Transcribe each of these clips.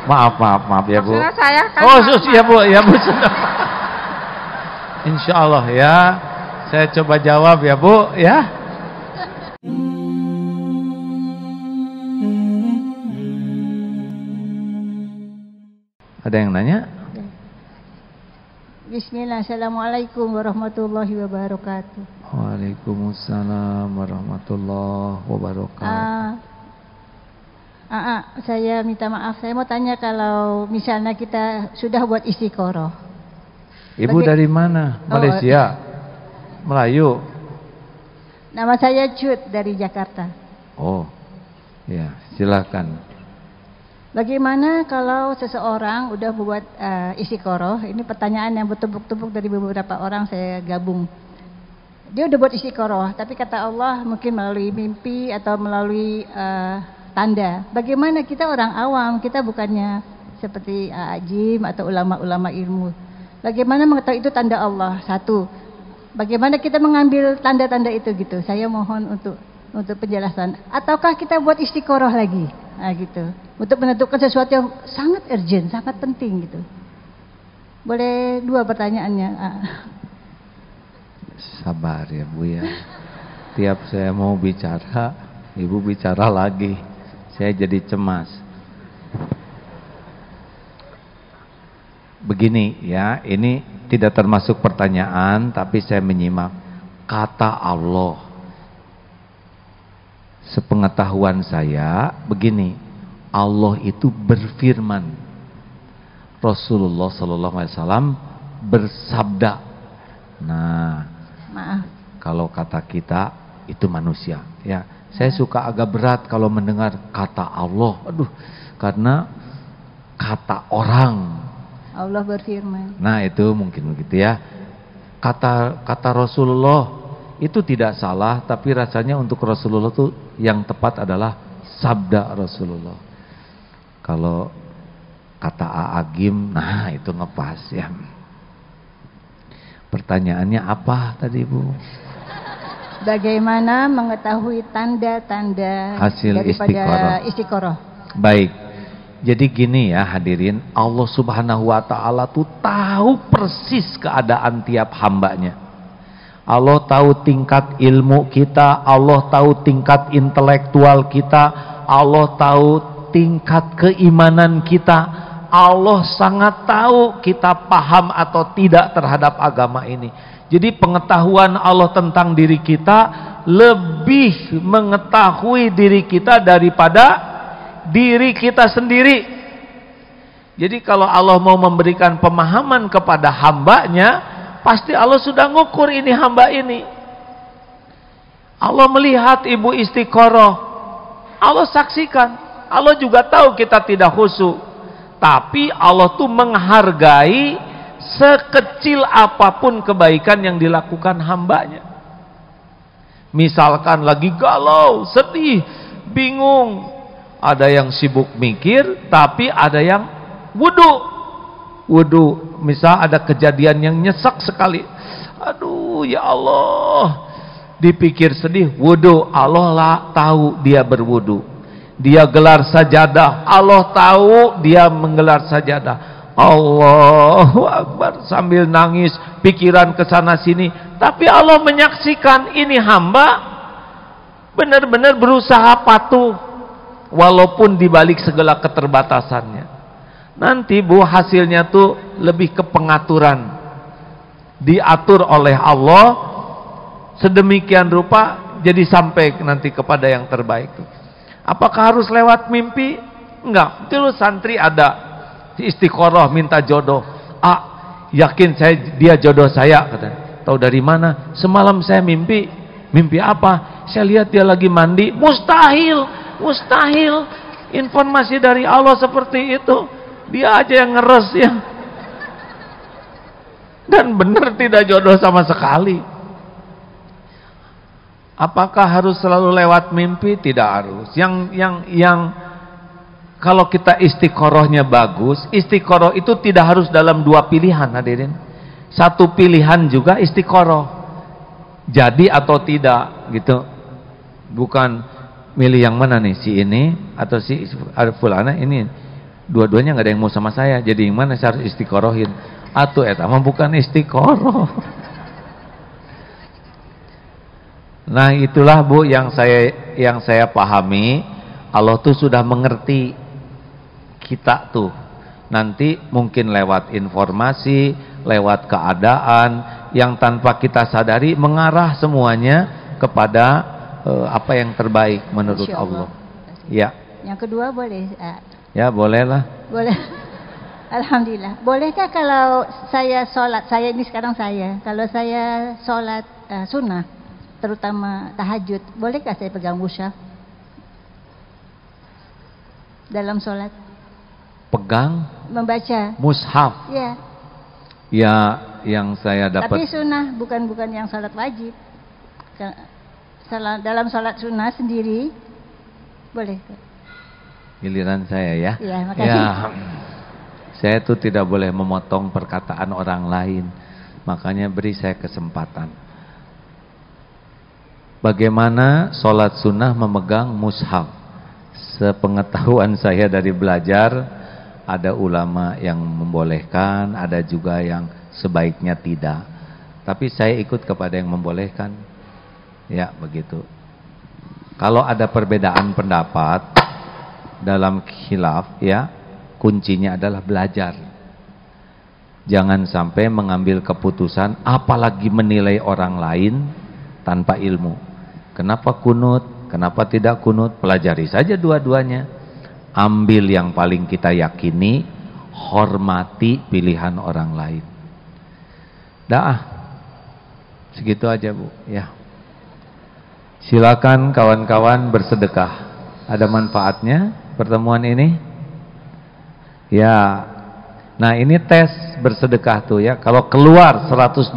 Maaf ya Bu. Maksudnya saya kan. Oh ya Bu, ya Bu. Insya Allah ya, saya coba jawab ya Bu ya. Ada yang nanya? Bismillah, assalamualaikum warahmatullahi wabarakatuh. Waalaikumsalam warahmatullahi wabarakatuh. Saya minta maaf, saya mau tanya kalau misalnya kita sudah buat istiqoroh. Ibu dari mana? Malaysia? Melayu? Nama saya Cut dari Jakarta. Oh, ya silakan. Bagaimana kalau seseorang udah buat istiqoroh? Ini pertanyaan yang bertumpuk-tumpuk dari beberapa orang, saya gabung. Dia udah buat istiqoroh, tapi kata Allah mungkin melalui mimpi atau melalui tanda. Bagaimana kita orang awam, kita bukannya seperti ajim atau ulama-ulama ilmu. Bagaimana mengetahui itu tanda Allah? Satu, bagaimana kita mengambil tanda-tanda itu gitu. Saya mohon untuk penjelasan. Ataukah kita buat istiqoroh lagi? Nah gitu. Untuk menentukan sesuatu yang sangat urgent, sangat penting gitu. Boleh dua pertanyaannya. Sabar ya Bu ya. Tiap saya mau bicara, Ibu bicara lagi. Saya jadi cemas. Begini ya, ini tidak termasuk pertanyaan, tapi saya menyimak. Kata Allah, sepengetahuan saya begini, Allah itu berfirman, Rasulullah SAW bersabda. Nah, Maaf. kalau kata kita itu manusia ya. Saya suka agak berat kalau mendengar kata Allah. Aduh, karena kata orang. Allah berfirman. Nah, itu mungkin begitu ya. Kata Rasulullah itu tidak salah, tapi rasanya untuk Rasulullah itu yang tepat adalah sabda Rasulullah. Kalau kata Agim, nah itu ngepas ya. Pertanyaannya apa tadi Bu? Bagaimana mengetahui tanda-tanda hasil daripada istiqoroh? Baik. Jadi gini ya hadirin, Allah Subhanahu wa taala tuh tahu persis keadaan tiap hambanya. Allah tahu tingkat ilmu kita, Allah tahu tingkat intelektual kita, Allah tahu tingkat keimanan kita. Allah sangat tahu kita paham atau tidak terhadap agama ini. Jadi pengetahuan Allah tentang diri kita lebih mengetahui diri kita daripada diri kita sendiri. Jadi kalau Allah mau memberikan pemahaman kepada hambanya, pasti Allah sudah ngukur ini hamba ini. Allah melihat ibu istiqoroh, Allah saksikan. Allah juga tahu kita tidak khusyuk, tapi Allah tuh menghargai sekecil apapun kebaikan yang dilakukan hambanya. Misalkan lagi galau, sedih, bingung, ada yang sibuk mikir, tapi ada yang wudu. Misal ada kejadian yang nyesek sekali, aduh ya Allah, dipikir sedih, wudu. Allah lah tahu dia berwudu. Dia gelar sajadah, Allah tahu dia menggelar sajadah. Allahu Akbar, sambil nangis, pikiran kesana sini, tapi Allah menyaksikan ini hamba benar-benar berusaha patuh walaupun dibalik segala keterbatasannya. Nanti Bu, hasilnya tuh lebih ke pengaturan, diatur oleh Allah sedemikian rupa jadi sampai nanti kepada yang terbaik. Apakah harus lewat mimpi? Enggak. Dulu santri ada istiqoroh minta jodoh. Yakin dia jodoh saya, katanya. Tahu dari mana? Semalam saya mimpi. Mimpi apa? Saya lihat dia lagi mandi. Mustahil. Informasi dari Allah seperti itu. Dia aja yang ngeres ya. Dan benar tidak jodoh sama sekali. Apakah harus selalu lewat mimpi? Tidak harus. Yang kalau kita istiqorohnya bagus, istiqoroh itu tidak harus dalam dua pilihan hadirin. Satu pilihan juga istiqoroh, jadi atau tidak gitu. Bukan milih yang mana nih, si ini atau si fulana ini. Dua-duanya nggak ada yang mau sama saya. Jadi yang mana saya harus istiqorohin? Atuh eta mah bukan istiqoroh. Nah itulah Bu yang saya pahami. Allah tuh sudah mengerti kita tuh. Nanti mungkin lewat informasi, lewat keadaan yang tanpa kita sadari mengarah semuanya kepada apa yang terbaik menurut Allah. Ya. Yang kedua boleh? Ya bolehlah. Boleh. Alhamdulillah. Bolehkah kalau saya sholat, saya ini sekarang kalau saya sholat sunnah, terutama tahajud, bolehkah saya pegang mushaf dalam sholat? Pegang? Membaca. Mushaf? Ya. Ya, yang saya dapat. Tapi sunnah, bukan yang sholat wajib. Dalam sholat sunnah sendiri, boleh. Giliran saya ya. Ya, makasih. Ya, saya tuh tidak boleh memotong perkataan orang lain. Makanya beri saya kesempatan. Bagaimana sholat sunnah memegang mushaf? Sepengetahuan saya dari belajar, ada ulama yang membolehkan, ada juga yang sebaiknya tidak. Tapi saya ikut kepada yang membolehkan. Ya, begitu. Kalau ada perbedaan pendapat dalam khilaf, ya, kuncinya adalah belajar. Jangan sampai mengambil keputusan, apalagi menilai orang lain tanpa ilmu. Kenapa kunut? Kenapa tidak kunut? Pelajari saja dua-duanya. Ambil yang paling kita yakini, hormati pilihan orang lain. Dah, segitu aja Bu. Ya. Silakan kawan-kawan bersedekah. Ada manfaatnya pertemuan ini? Ya. Nah ini tes bersedekah tuh ya. Kalau keluar 120.000,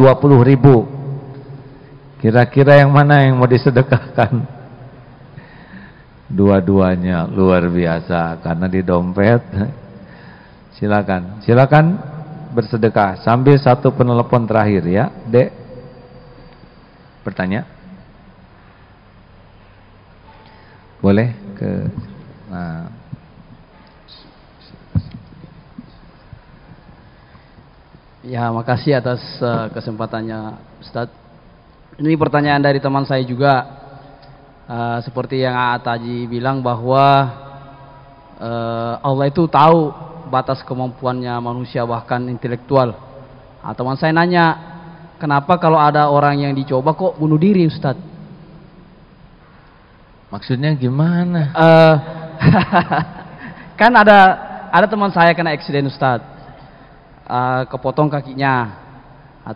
kira-kira yang mana yang mau disedekahkan? Dua-duanya luar biasa karena di dompet. Silakan bersedekah sambil satu penelepon terakhir ya, Dek. Bertanya? Boleh ke nah. Ya, makasih atas kesempatannya Ustadz. Ini pertanyaan dari teman saya juga. Seperti yang Ataji bilang bahwa Allah itu tahu batas kemampuannya manusia bahkan intelektual. Teman saya nanya, kenapa kalau ada orang yang dicoba kok bunuh diri Ustadz? Maksudnya gimana? Kan ada teman saya kena eksiden Ustadz, kepotong kakinya.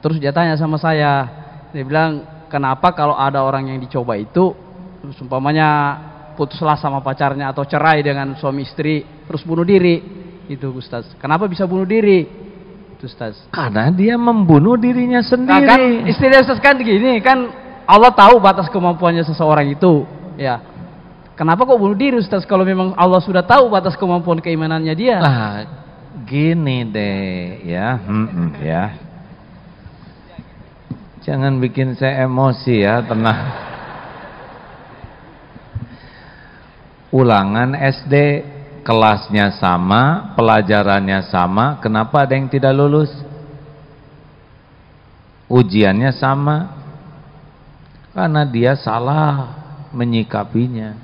Terus dia tanya sama saya, dia bilang kenapa kalau ada orang yang dicoba itu, terus umpamanya putuslah sama pacarnya atau cerai dengan suami istri terus bunuh diri, itu Ustaz, kenapa bisa bunuh diri itu Ustaz? Karena dia membunuh dirinya sendiri. Nah, kan istilah Ustaz kan gini, kan Allah tahu batas kemampuannya seseorang itu ya, kenapa kok bunuh diri Ustaz kalau memang Allah sudah tahu batas kemampuan keimanannya dia? Lah gini deh ya, ya, jangan bikin saya emosi ya, tenang. Ulangan SD, kelasnya sama, pelajarannya sama, kenapa ada yang tidak lulus? Ujiannya sama, karena dia salah menyikapinya.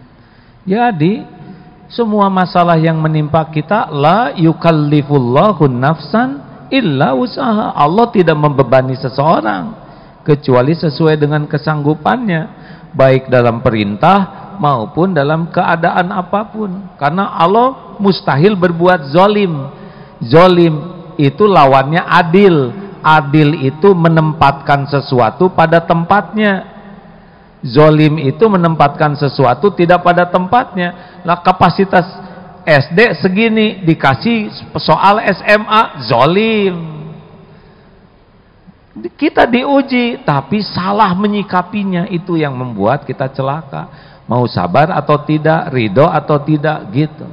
Jadi semua masalah yang menimpa kita, la yukallifullahu nafsan illa usaha. Allah tidak membebani seseorang kecuali sesuai dengan kesanggupannya, baik dalam perintah maupun dalam keadaan apapun. Karena Allah mustahil berbuat zolim. Zolim itu lawannya adil. Adil itu menempatkan sesuatu pada tempatnya. Zolim itu menempatkan sesuatu tidak pada tempatnya. Lah kapasitas SD segini, dikasih soal SMA, zolim. Kita diuji, tapi salah menyikapinya, itu yang membuat kita celaka. Mau sabar atau tidak, ridho atau tidak, gitu.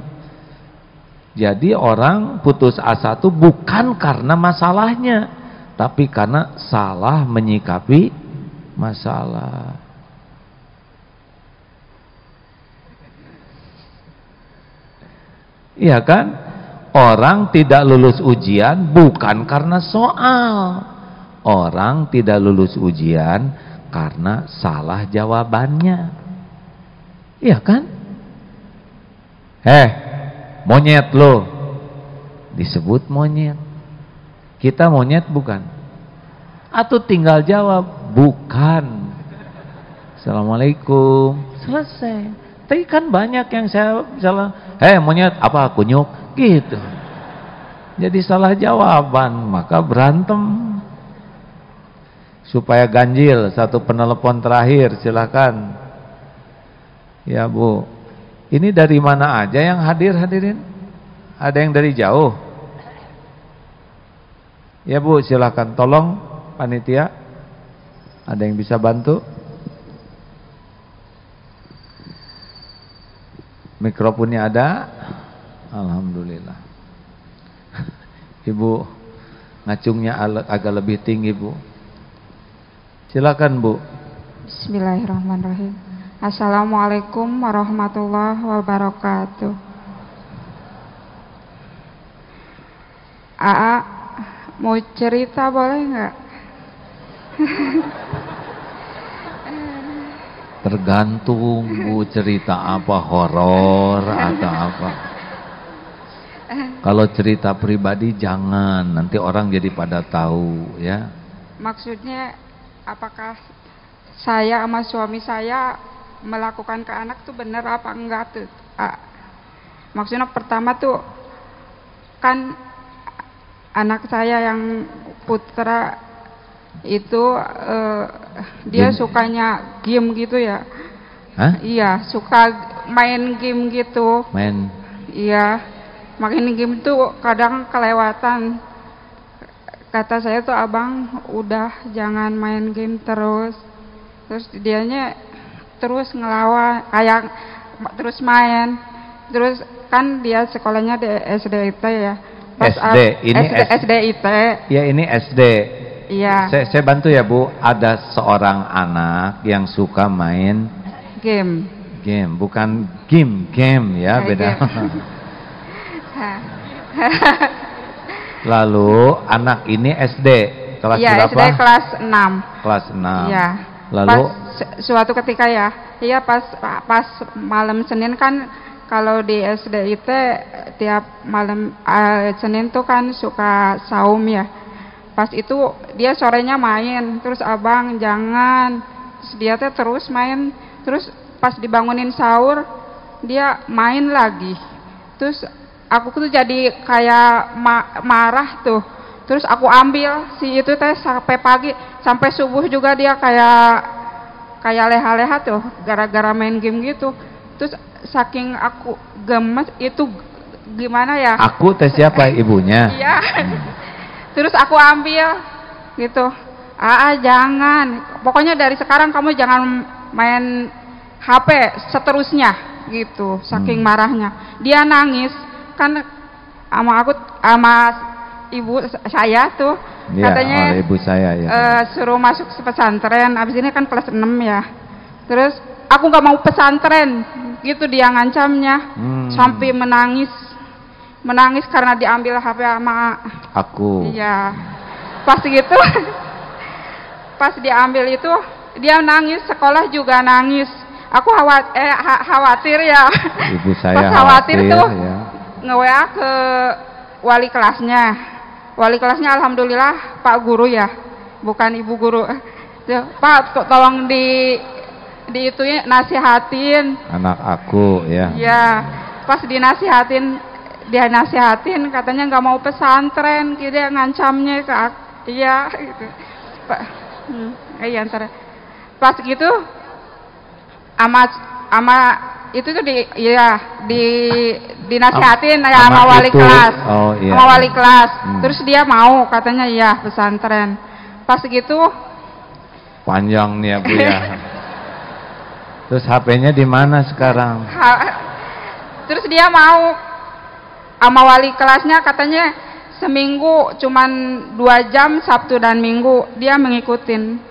Jadi orang putus asa itu bukan karena masalahnya, tapi karena salah menyikapi masalah. Iya kan? Orang tidak lulus ujian bukan karena soal. Orang tidak lulus ujian karena salah jawabannya. Iya kan? Monyet lo. Disebut monyet. Kita monyet bukan? Atau tinggal jawab, bukan. Assalamualaikum. Selesai. Tapi kan banyak yang saya salah. Monyet, apa kunyuk? Gitu. Jadi salah jawaban, maka berantem. Supaya ganjil, satu penelepon terakhir, silakan. Ya Bu, ini dari mana aja yang hadirin? Ada yang dari jauh? Ya Bu, silakan. Tolong panitia, ada yang bisa bantu? Mikrofonnya ada? Alhamdulillah. Ibu, ngacungnya agak lebih tinggi Bu. Silakan Bu. Bismillahirrahmanirrahim. Assalamualaikum warahmatullahi wabarakatuh. Aa, mau cerita boleh nggak? Tergantung Bu, cerita apa, horor atau apa. Kalau cerita pribadi jangan, nanti orang jadi pada tahu ya. Maksudnya apakah saya sama suami saya melakukan ke anak tuh bener apa enggak tuh? Maksudnya pertama tuh kan anak saya yang putra itu dia sukanya game gitu ya. Hah? Iya, suka main game gitu. Main? Iya, main game tuh kadang kelewatan. Kata saya tuh, abang udah jangan main game terus. Terus dianya terus ngelawan, kayak terus main. Terus kan dia sekolahnya di SDIT ya. Pas SD, ini SDIT. Ya ini SD. Iya. Saya bantu ya Bu. Ada seorang anak yang suka main game. Game, bukan game ya, beda. Lalu anak ini SD kelas berapa? SD kelas 6. Kelas 6. Iya. Lalu suatu ketika ya pas malam Senin kan, kalau di SDIT tiap malam Senin tuh kan suka saum ya. Pas itu dia sorenya main, terus abang jangan. Terus dia terus main, terus pas dibangunin sahur dia main lagi. Terus aku tuh jadi kayak marah tuh. Terus aku ambil si itu sampai pagi, sampai subuh juga dia kayak leha-leha tuh gara-gara main game gitu. Terus saking aku gemes itu gimana ya? Aku siapa ibunya? Iya. Terus aku ambil gitu. Jangan. Pokoknya dari sekarang kamu jangan main HP seterusnya gitu. Saking marahnya. Dia nangis kan sama ibu saya tuh. Ya, katanya ibu saya ya. Suruh masuk pesantren. Abis ini kan kelas 6 ya. Terus aku nggak mau pesantren gitu dia ngancamnya. Sampai menangis karena diambil HP sama aku. Iya. Pas gitu pas diambil itu dia nangis, sekolah juga nangis. Aku khawatir ya. Ibu saya pas khawatir tuh ya. nge-WA ke wali kelasnya. Wali kelasnya alhamdulillah Pak Guru ya, bukan Ibu Guru. Pak tolong di itu ya, nasihatin anak aku ya. Iya. Pas dia nasihatin katanya nggak mau pesantren, dia ngancamnya ke aku. Iya gitu. Pak. Iya ntar. Pas gitu ama itu tuh dinasihatin ya sama wali kelas. Oh, iya. Sama wali kelas. Terus dia mau katanya iya pesantren. Pas gitu panjang nih ya Bu ya. Terus HP-nya di mana sekarang? Terus dia mau sama wali kelasnya katanya seminggu cuman 2 jam Sabtu dan Minggu dia mengikutin.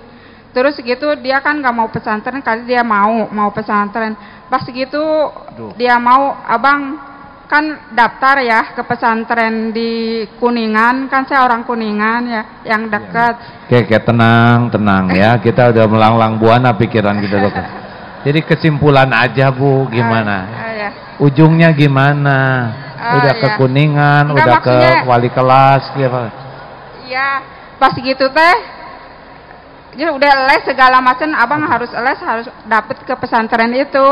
Terus gitu dia kan nggak mau pesantren, kali dia mau pesantren. Pas gitu dia mau, abang kan daftar ya ke pesantren di Kuningan, kan saya orang Kuningan ya, yang dekat. Oke, tenang ya, kita udah melanglang buana pikiran kita dokter. Jadi kesimpulan aja Bu, gimana? Ya. Ujungnya gimana? Udah ke Kuningan, enggak, udah maksudnya, ke wali kelas, gitu. Iya, pas gitu teh, jadi udah les segala macam, abang harus les, harus dapet ke pesantren itu.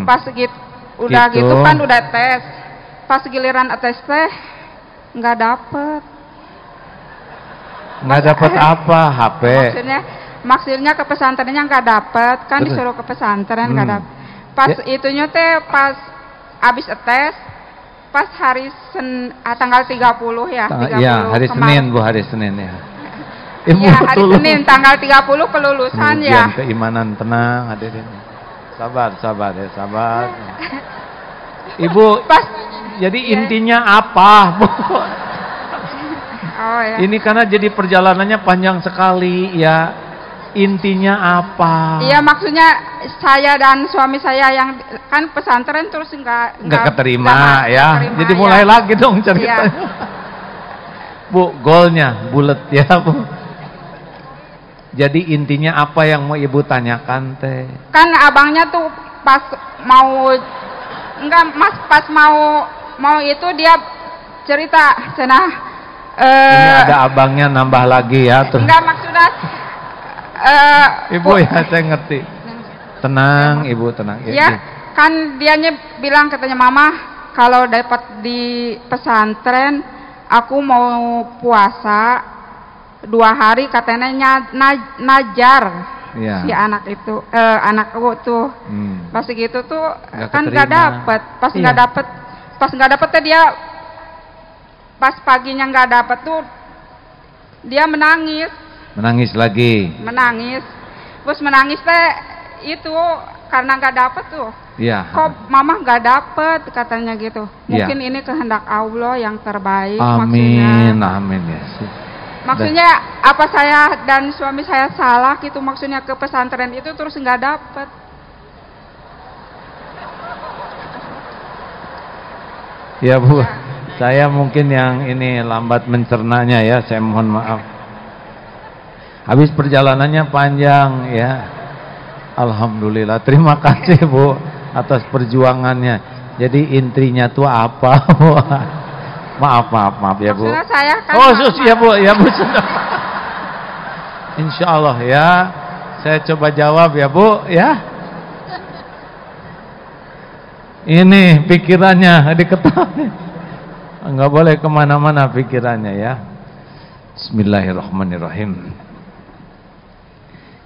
Pas gitu, udah gitu kan udah tes, pas giliran tes teh nggak dapet. Nggak dapet apa? HP? Maksudnya ke pesantrennya nggak dapet, kan disuruh ke pesantren nggak dapet. Pas itunya teh pas abis tes, pas hari tanggal 30 ya. 30 ya, hari kemarin. Senin Bu, hari Senin ya. Ibu ya, hari Senin tanggal 30 kelulusan ya. Keimanan, tenang hadirin. Sabar ya, sabar. Ibu, jadi intinya apa, Bu? Oh, ya. Ini karena jadi perjalanannya panjang sekali ya. Intinya apa? Iya, maksudnya saya dan suami saya yang kan pesantren terus nggak keterima ya. Keterima, jadi mulai lagi dong ceritanya. Iya. Bu, goalnya bulat ya Bu. Jadi intinya apa yang mau Ibu tanyakan teh? Kan abangnya tuh pas mau pas mau itu dia cerita cenah. Ini ada abangnya nambah lagi ya. Terus. Enggak, maksudnya Ibu ya, saya ngerti. Tenang Ibu, tenang. Ya, kan dianya bilang, katanya Mama, kalau dapat di pesantren aku mau puasa 2 hari, katanya najar si anak itu, anakku tuh. Pas gitu tuh kan nggak dapet, pas nggak dapet tuh dia, pas paginya nggak dapet tuh dia menangis lagi. Terus menangis teh itu karena nggak dapet tuh. Iya. Kok Mama nggak dapet, katanya gitu. Mungkin ini kehendak Allah yang terbaik. Amin, amin ya. Maksudnya apa saya dan suami saya salah gitu, maksudnya ke pesantren itu terus nggak dapet. Ya Bu, saya mungkin yang ini lambat mencernanya ya, saya mohon maaf. Habis perjalanannya panjang ya. Alhamdulillah, terima kasih Bu atas perjuangannya. Jadi intinya tuh apa? maaf ya Bu. Maksudnya saya kan ya Bu, ya Bu. Insya Allah ya, saya coba jawab ya Bu ya. Ini pikirannya diketahui, nggak boleh kemana-mana pikirannya ya. Bismillahirrahmanirrahim.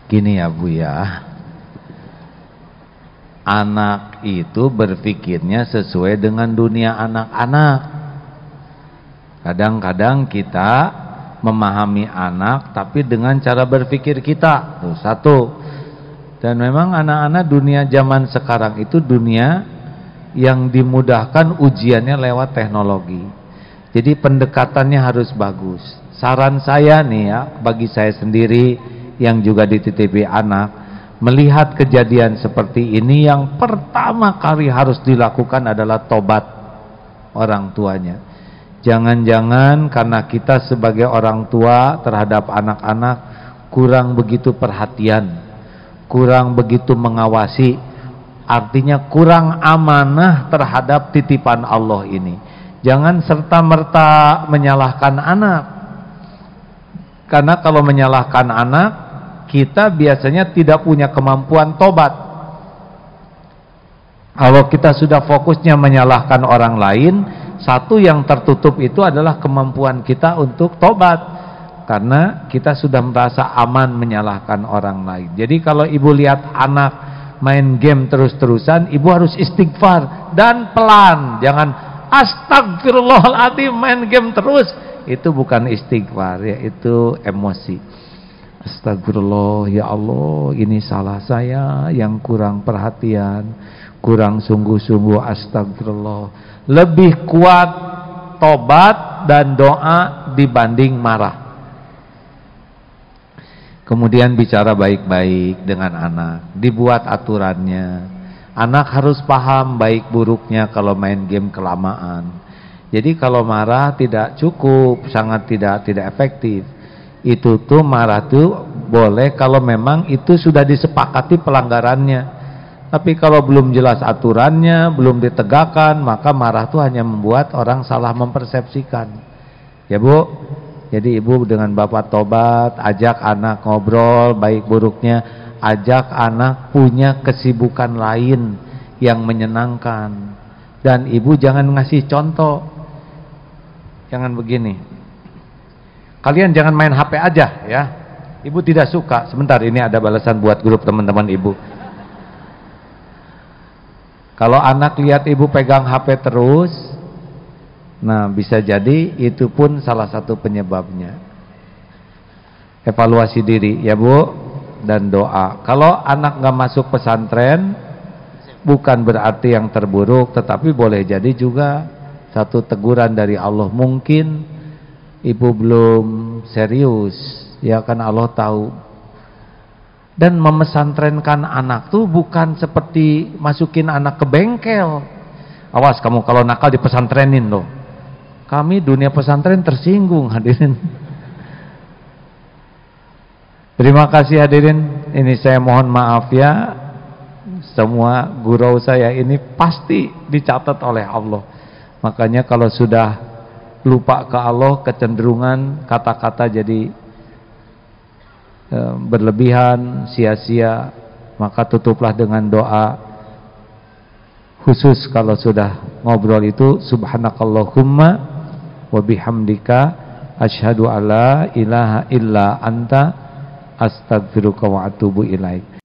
Gini ya Bu ya, anak itu berpikirnya sesuai dengan dunia anak-anak. Kadang-kadang kita memahami anak tapi dengan cara berpikir kita. Tuh, satu. Dan memang anak-anak dunia zaman sekarang itu dunia yang dimudahkan ujiannya lewat teknologi. Jadi pendekatannya harus bagus. Saran saya nih ya, bagi saya sendiri yang juga dititipi anak, melihat kejadian seperti ini, yang pertama kali harus dilakukan adalah tobat orang tuanya. Jangan-jangan karena kita sebagai orang tua terhadap anak-anak kurang begitu perhatian, kurang begitu mengawasi, artinya kurang amanah terhadap titipan Allah ini. Jangan serta-merta menyalahkan anak, karena kalau menyalahkan anak, kita biasanya tidak punya kemampuan tobat. Kalau kita sudah fokusnya menyalahkan orang lain, satu yang tertutup itu adalah kemampuan kita untuk tobat, karena kita sudah merasa aman menyalahkan orang lain. Jadi kalau ibu lihat anak main game terus-terusan, ibu harus istighfar dan pelan. Jangan astagfirullahaladzim main game terus. Itu bukan istighfar ya, itu emosi. Astagfirullah, ya Allah, ini salah saya yang kurang perhatian, kurang sungguh-sungguh. Astagfirullah. Lebih kuat tobat dan doa dibanding marah. Kemudian bicara baik-baik dengan anak, dibuat aturannya. Anak harus paham baik buruknya kalau main game kelamaan. Jadi kalau marah tidak cukup, sangat tidak efektif. Itu tuh marah tuh boleh kalau memang itu sudah disepakati pelanggarannya. Tapi kalau belum jelas aturannya, belum ditegakkan, maka marah tuh hanya membuat orang salah mempersepsikan. Ya Bu, jadi Ibu dengan Bapak tobat, ajak anak ngobrol baik buruknya, ajak anak punya kesibukan lain yang menyenangkan. Dan Ibu jangan ngasih contoh. Jangan begini. Kalian jangan main HP aja ya. Ibu tidak suka. Sebentar, ini ada balasan buat grup teman-teman Ibu. Kalau anak lihat Ibu pegang HP terus, nah bisa jadi itu pun salah satu penyebabnya. Evaluasi diri ya Bu, dan doa. Kalau anak nggak masuk pesantren, bukan berarti yang terburuk, tetapi boleh jadi juga satu teguran dari Allah. Mungkin Ibu belum serius, ya kan Allah tahu. Dan memesantrenkan anak tuh bukan seperti masukin anak ke bengkel. Awas kamu kalau nakal dipesantrenin loh. Kami dunia pesantren tersinggung hadirin. Terima kasih hadirin. Ini saya mohon maaf ya. Semua gurau saya ini pasti dicatat oleh Allah. Makanya kalau sudah lupa ke Allah, kecenderungan kata-kata jadi berlebihan, sia-sia, maka tutuplah dengan doa. Khusus kalau sudah ngobrol itu, subhanakallahumma wa bihamdika asyhadu alla ilaha illa anta astaghfiruka wa atubu ilaik.